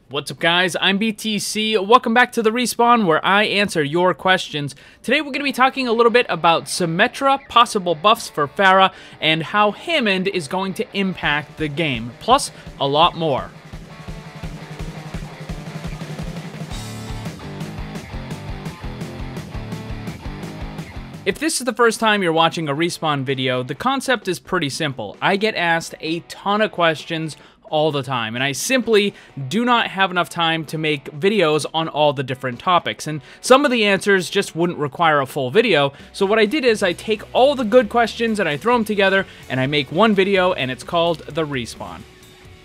What's up guys, I'm BTC, welcome back to the Respawn where I answer your questions. Today we're going to be talking a little bit about Symmetra, possible buffs for Pharah, and how Hammond is going to impact the game, plus a lot more. If this is the first time you're watching a Respawn video, the concept is pretty simple. I get asked a ton of questions all the time, and I simply do not have enough time to make videos on all the different topics, and some of the answers just wouldn't require a full video. So what I did is I take all the good questions and I throw them together and I make one video, and it's called the Respawn.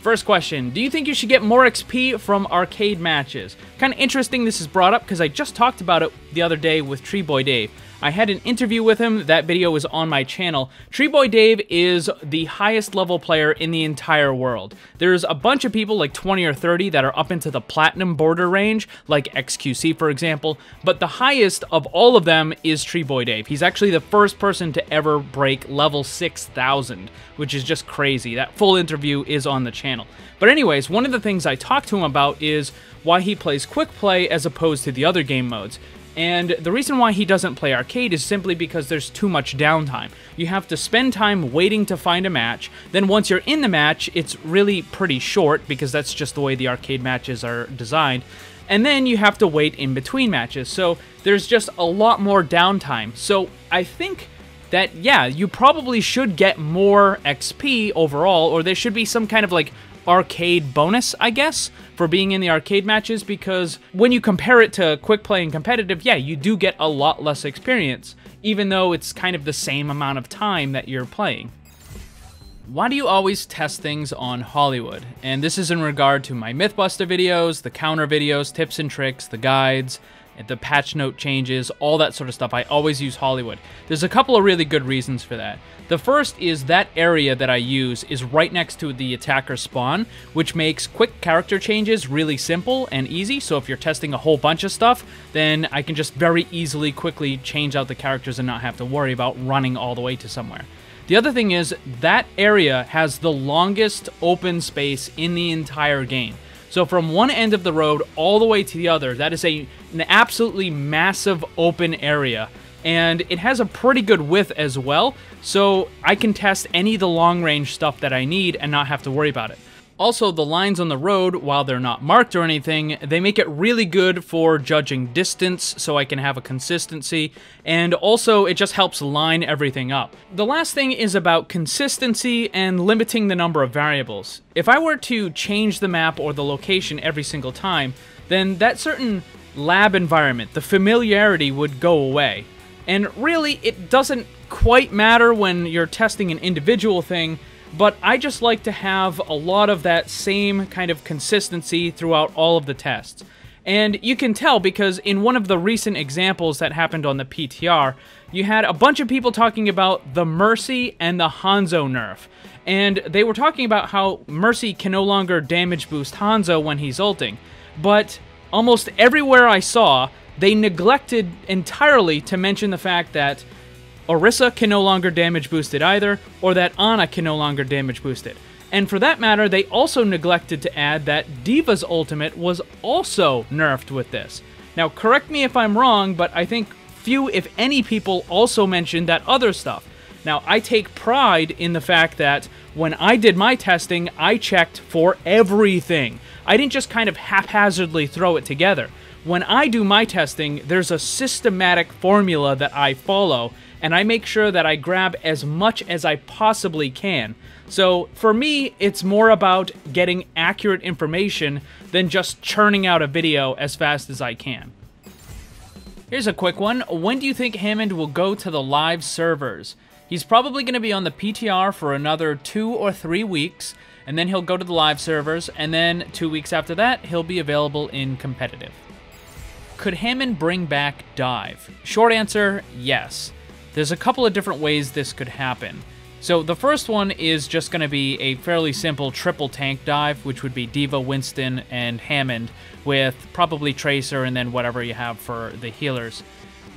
First question, do you think you should get more XP from arcade matches? Kind of interesting this is brought up because I just talked about it the other day with Treeboy Dave. I had an interview with him, that video is on my channel. Treeboy Dave is the highest level player in the entire world. There's a bunch of people, like 20 or 30, that are up into the platinum border range, like XQC for example, but the highest of all of them is Treeboy Dave. He's actually the first person to ever break level 6,000, which is just crazy. That full interview is on the channel. But anyways, one of the things I talked to him about is why he plays quick play as opposed to the other game modes. And the reason why he doesn't play arcade is simply because there's too much downtime. You have to spend time waiting to find a match, then once you're in the match, it's really pretty short because that's just the way the arcade matches are designed, and then you have to wait in between matches, so there's just a lot more downtime. So I think that, yeah, you probably should get more XP overall, or there should be some kind of like arcade bonus, I guess, for being in the arcade matches, because when you compare it to quick play and competitive, yeah, you do get a lot less experience, even though it's kind of the same amount of time that you're playing. Why do you always test things on Hollywood? And this is in regard to my Mythbuster videos, the counter videos, tips and tricks, the guides, the patch note changes, all that sort of stuff. I always use Hollywood. There's a couple of really good reasons for that. The first is that area that I use is right next to the attacker spawn, which makes quick character changes really simple and easy. So if you're testing a whole bunch of stuff, then I can just very easily quickly change out the characters and not have to worry about running all the way to somewhere. The other thing is that area has the longest open space in the entire game. So from one end of the road all the way to the other, that is an absolutely massive open area. And it has a pretty good width as well, so I can test any of the long-range stuff that I need and not have to worry about it. Also, the lines on the road, while they're not marked or anything, they make it really good for judging distance, so I can have a consistency, and also it just helps line everything up. The last thing is about consistency and limiting the number of variables. If I were to change the map or the location every single time, then that certain lab environment, the familiarity, would go away. And really, it doesn't quite matter when you're testing an individual thing, but I just like to have a lot of that same kind of consistency throughout all of the tests. And you can tell because in one of the recent examples that happened on the PTR, you had a bunch of people talking about the Mercy and the Hanzo nerf. And they were talking about how Mercy can no longer damage boost Hanzo when he's ulting. But almost everywhere I saw, they neglected entirely to mention the fact that Orisa can no longer damage boost it either, or that Ana can no longer damage boost it. And for that matter, they also neglected to add that D.Va's ultimate was also nerfed with this. Now, correct me if I'm wrong, but I think few, if any, people also mentioned that other stuff. Now, I take pride in the fact that when I did my testing, I checked for everything. I didn't just kind of haphazardly throw it together. When I do my testing, there's a systematic formula that I follow, and I make sure that I grab as much as I possibly can. So for me, it's more about getting accurate information than just churning out a video as fast as I can. Here's a quick one. When do you think Hammond will go to the live servers? He's probably going to be on the PTR for another 2 or 3 weeks, and then he'll go to the live servers, and then 2 weeks after that, he'll be available in competitive. Could Hammond bring back dive? Short answer, yes. There's a couple of different ways this could happen. So the first one is just going to be a fairly simple triple tank dive, which would be D.Va, Winston, and Hammond, with probably Tracer and then whatever you have for the healers.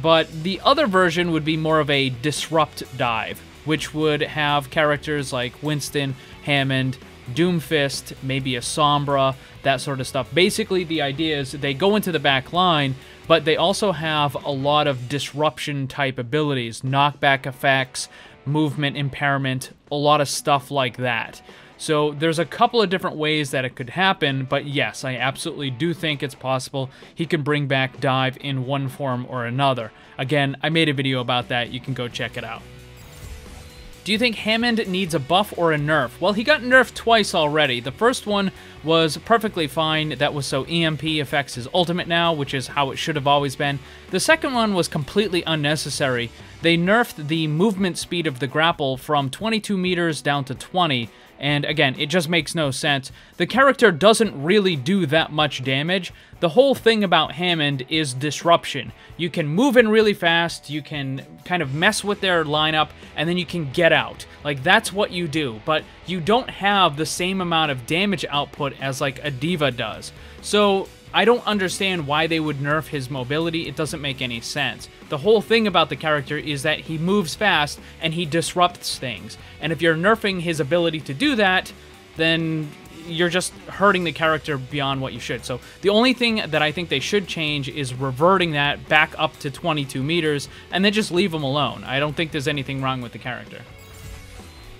But the other version would be more of a disrupt dive, which would have characters like Winston, Hammond, Doomfist, maybe a Sombra, that sort of stuff. Basically, the idea is they go into the back line, but they also have a lot of disruption type abilities, knockback effects, movement impairment, a lot of stuff like that. So there's a couple of different ways that it could happen, but yes, I absolutely do think it's possible he can bring back Dive in one form or another. Again, I made a video about that, you can go check it out. Do you think Hammond needs a buff or a nerf? Well, he got nerfed twice already. The first one was perfectly fine. That was so EMP affects his ultimate now, which is how it should have always been. The second one was completely unnecessary. They nerfed the movement speed of the grapple from 22 meters down to 20, and again, it just makes no sense. The character doesn't really do that much damage. The whole thing about Hammond is disruption. You can move in really fast, you can kind of mess with their lineup, and then you can get out. Like, that's what you do, but you don't have the same amount of damage output as, like, a D.Va does. So I don't understand why they would nerf his mobility. It doesn't make any sense. The whole thing about the character is that he moves fast and he disrupts things. And if you're nerfing his ability to do that, then you're just hurting the character beyond what you should. So the only thing that I think they should change is reverting that back up to 22 meters and then just leave him alone. I don't think there's anything wrong with the character.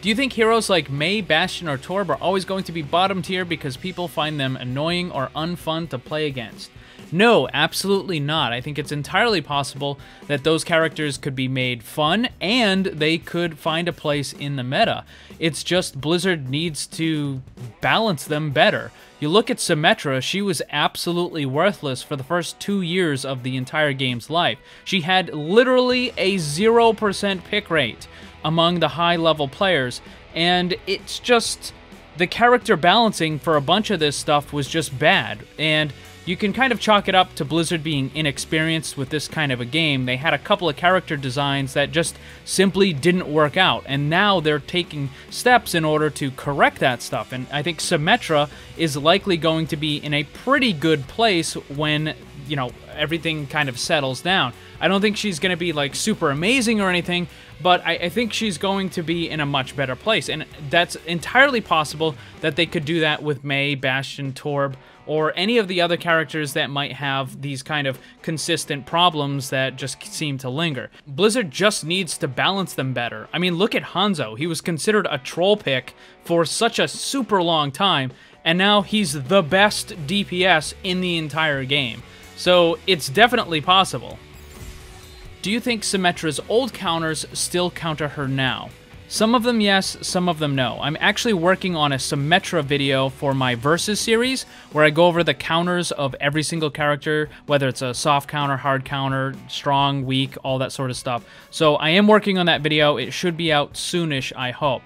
Do you think heroes like Mei, Bastion, or Torb are always going to be bottom tier because people find them annoying or unfun to play against? No, absolutely not. I think it's entirely possible that those characters could be made fun and they could find a place in the meta. It's just Blizzard needs to balance them better. You look at Symmetra, she was absolutely worthless for the first 2 years of the entire game's life. She had literally a 0% pick rate among the high-level players, and it's just the character balancing for a bunch of this stuff was just bad, and you can kind of chalk it up to Blizzard being inexperienced with this kind of a game. They had a couple of character designs that just simply didn't work out, and now they're taking steps in order to correct that stuff, and I think Symmetra is likely going to be in a pretty good place when, you know, everything kind of settles down. I don't think she's going to be, like, super amazing or anything, but I think she's going to be in a much better place, and that's entirely possible that they could do that with Mei, Bastion, Torb, or any of the other characters that might have these kind of consistent problems that just seem to linger. Blizzard just needs to balance them better. I mean, look at Hanzo. He was considered a troll pick for such a super long time, and now he's the best DPS in the entire game. So it's definitely possible. Do you think Symmetra's old counters still counter her now? Some of them yes, some of them no. I'm actually working on a Symmetra video for my Versus series, where I go over the counters of every single character, whether it's a soft counter, hard counter, strong, weak, all that sort of stuff. So I am working on that video. It should be out soonish, I hope.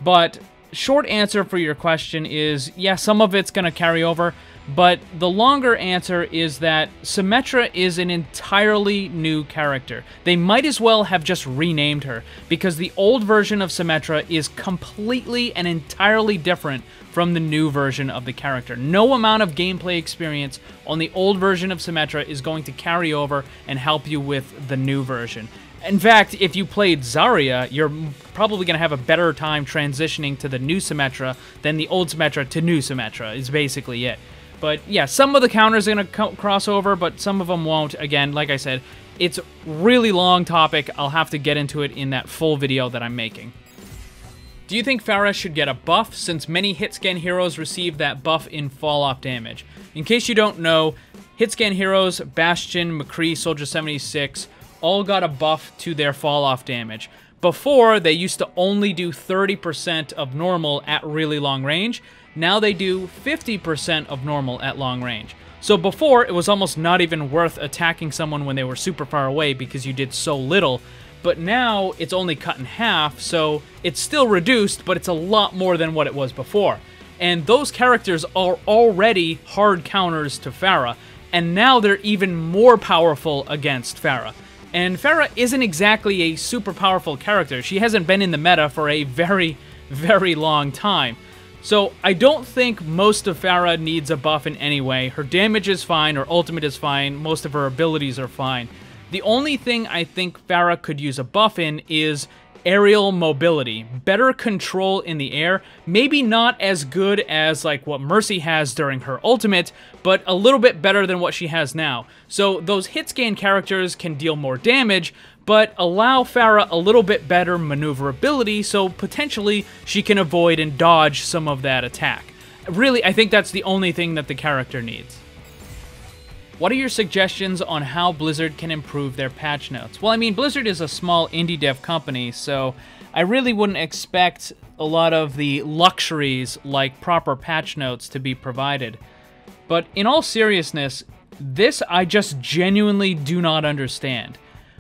But short answer for your question is, yeah, some of it's going to carry over, but the longer answer is that Symmetra is an entirely new character. They might as well have just renamed her, because the old version of Symmetra is completely and entirely different from the new version of the character. No amount of gameplay experience on the old version of Symmetra is going to carry over and help you with the new version. In fact, if you played Zarya, you're probably going to have a better time transitioning to the new Symmetra than the old Symmetra to new Symmetra, is basically it. But yeah, some of the counters are going to cross over, but some of them won't. Again, like I said, it's a really long topic. I'll have to get into it in that full video that I'm making. Do you think Pharah should get a buff, since many hit-scan heroes receive that buff in fall-off damage? In case you don't know, hit-scan heroes, Bastion, McCree, Soldier 76, all got a buff to their fall-off damage. Before, they used to only do 30% of normal at really long range. Now they do 50% of normal at long range. So before, it was almost not even worth attacking someone when they were super far away because you did so little. But now, it's only cut in half, so it's still reduced, but it's a lot more than what it was before. And those characters are already hard counters to Pharah, and now they're even more powerful against Pharah. And Pharah isn't exactly a super powerful character. She hasn't been in the meta for a very, very long time. So I don't think most of Pharah needs a buff in any way. Her damage is fine, her ultimate is fine, most of her abilities are fine. The only thing I think Pharah could use a buff in is aerial mobility, better control in the air, maybe not as good as like what Mercy has during her ultimate, but a little bit better than what she has now. So those hit scan characters can deal more damage, but allow Pharah a little bit better maneuverability, so potentially she can avoid and dodge some of that attack. Really, I think that's the only thing that the character needs. What are your suggestions on how Blizzard can improve their patch notes? Well, I mean, Blizzard is a small indie dev company, so I really wouldn't expect a lot of the luxuries like proper patch notes to be provided. But in all seriousness, this I just genuinely do not understand.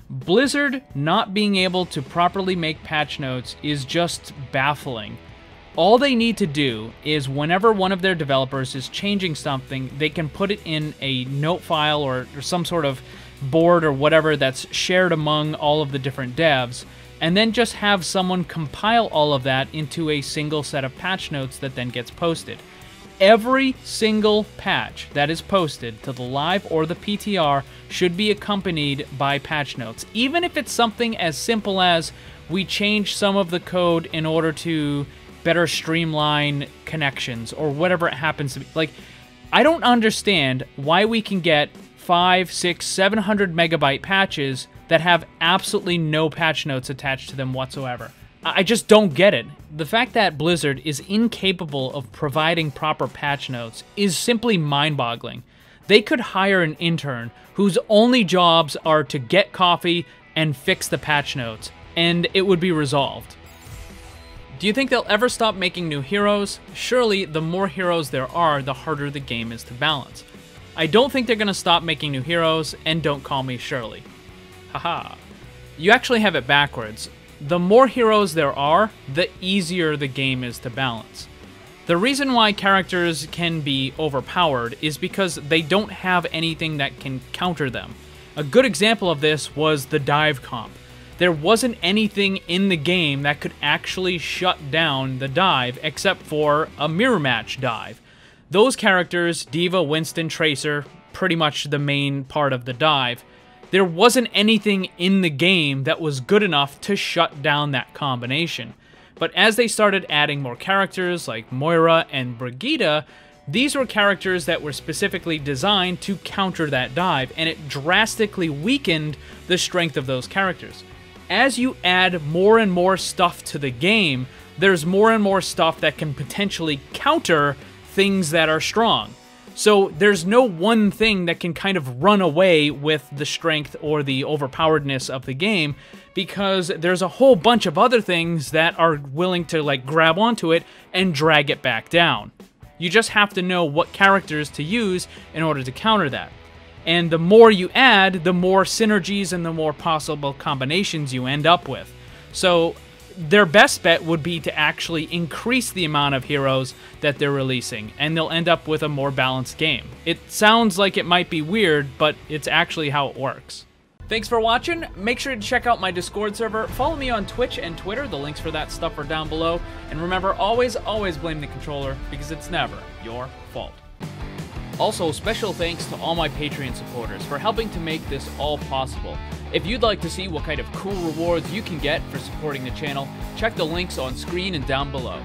Blizzard not being able to properly make patch notes is just baffling. All they need to do is whenever one of their developers is changing something, they can put it in a note file or some sort of board or whatever that's shared among all of the different devs, and then just have someone compile all of that into a single set of patch notes that then gets posted. Every single patch that is posted to the live or the PTR should be accompanied by patch notes, even if it's something as simple as we change some of the code in order to better streamline connections or whatever it happens to be. Like, I don't understand why we can get 500, 600, 700 megabyte patches that have absolutely no patch notes attached to them whatsoever. I just don't get it. The fact that Blizzard is incapable of providing proper patch notes is simply mind-boggling. They could hire an intern whose only jobs are to get coffee and fix the patch notes, and it would be resolved. Do you think they'll ever stop making new heroes? Surely, the more heroes there are, the harder the game is to balance. I don't think they're going to stop making new heroes, and don't call me Shirley. Haha. You actually have it backwards. The more heroes there are, the easier the game is to balance. The reason why characters can be overpowered is because they don't have anything that can counter them. A good example of this was the dive comp. There wasn't anything in the game that could actually shut down the dive except for a mirror match dive. Those characters, D.Va, Winston, Tracer, pretty much the main part of the dive, there wasn't anything in the game that was good enough to shut down that combination. But as they started adding more characters like Moira and Brigitte, these were characters that were specifically designed to counter that dive, and it drastically weakened the strength of those characters. As you add more and more stuff to the game, there's more and more stuff that can potentially counter things that are strong. So there's no one thing that can kind of run away with the strength or the overpoweredness of the game, because there's a whole bunch of other things that are willing to like grab onto it and drag it back down. You just have to know what characters to use in order to counter that. And the more you add, the more synergies and the more possible combinations you end up with. So their best bet would be to actually increase the amount of heroes that they're releasing, and they'll end up with a more balanced game. It sounds like it might be weird, but it's actually how it works. Thanks for watching. Make sure to check out my Discord server. Follow me on Twitch and Twitter. The links for that stuff are down below. And remember, always blame the controller, because it's never your fault. Also, special thanks to all my Patreon supporters for helping to make this all possible. If you'd like to see what kind of cool rewards you can get for supporting the channel, check the links on screen and down below.